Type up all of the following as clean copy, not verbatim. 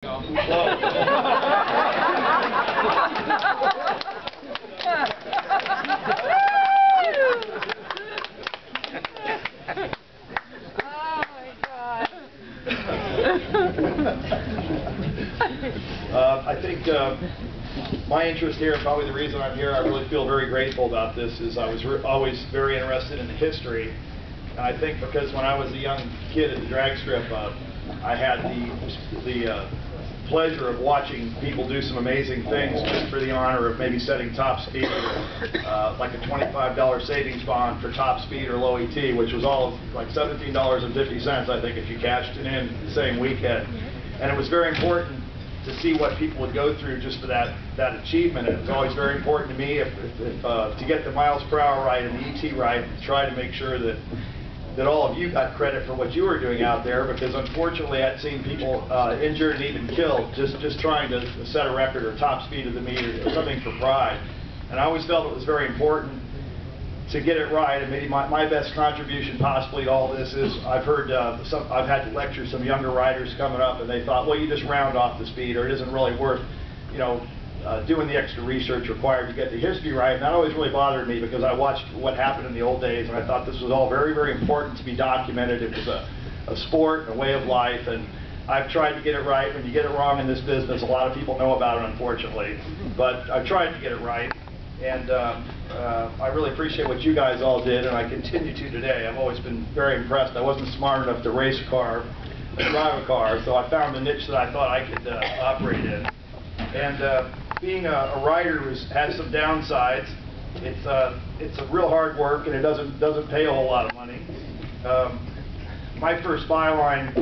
I think my interest here, and probably the reason I'm here, I really feel very grateful about this, is I was always very interested in the history. And I think because when I was a young kid at the drag strip, I had the pleasure of watching people do some amazing things just for the honor of maybe setting top speed, like a $25 savings bond for top speed or low ET, which was all of like $17.50, I think, if you cashed it in the same weekend. And it was very important to see what people would go through just for that achievement. And it was always very important to me to get the miles per hour right and the ET right, and try to make sure that all of you got credit for what you were doing out there, because unfortunately I'd seen people injured and even killed just trying to set a record or top speed of the meter or something for pride. And I always felt it was very important to get it right. And maybe my best contribution possibly to all this is I've heard I've had to lecture some younger riders coming up, and they thought, well, you just round off the speed, or it isn't really worth, you know, doing the extra research required to get the history right. And that always really bothered me, because I watched what happened in the old days, and I thought this was all very, very important to be documented. It was a sport and a way of life, and I've tried to get it right. When you get it wrong in this business, a lot of people know about it, unfortunately. But I've tried to get it right, and I really appreciate what you guys all did, and I continue to today. I've always been very impressed. I wasn't smart enough to race a car, drive a car, so I found a niche that I thought I could operate in. And being a rider has some downsides. It's a real hard work, and it doesn't pay a whole lot of money. My first byline,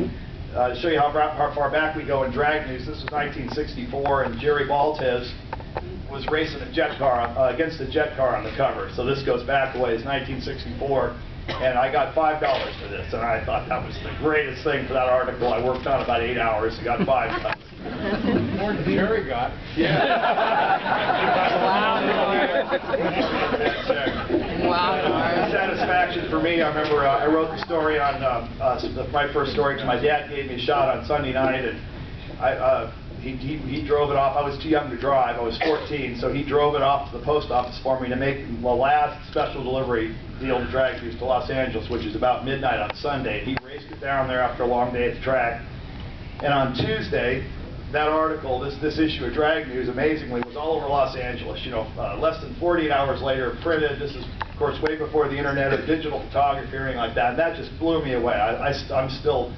to show you how far back we go in drag news, this was 1964, and Jerry Baltes was racing a jet car against a jet car on the cover. So this goes back a ways, 1964, and I got $5 for this, and I thought that was the greatest thing for that article. I worked on about 8 hours and got $5. More than Jerry got. Yeah. Wow. Satisfaction for me. I remember I wrote the story on my first story, because my dad gave me a shot on Sunday night, and he drove it off. I was too young to drive. I was 14, so he drove it off to the post office for me to make the last special delivery deal to drag news to Los Angeles, which is about midnight on Sunday. He raced it down there after a long day at the track. And on Tuesday, that article, this issue of Drag News, amazingly, was all over Los Angeles. You know, less than 48 hours later, printed. This is, of course, way before the internet or digital photography or anything like that. And that just blew me away. I'm still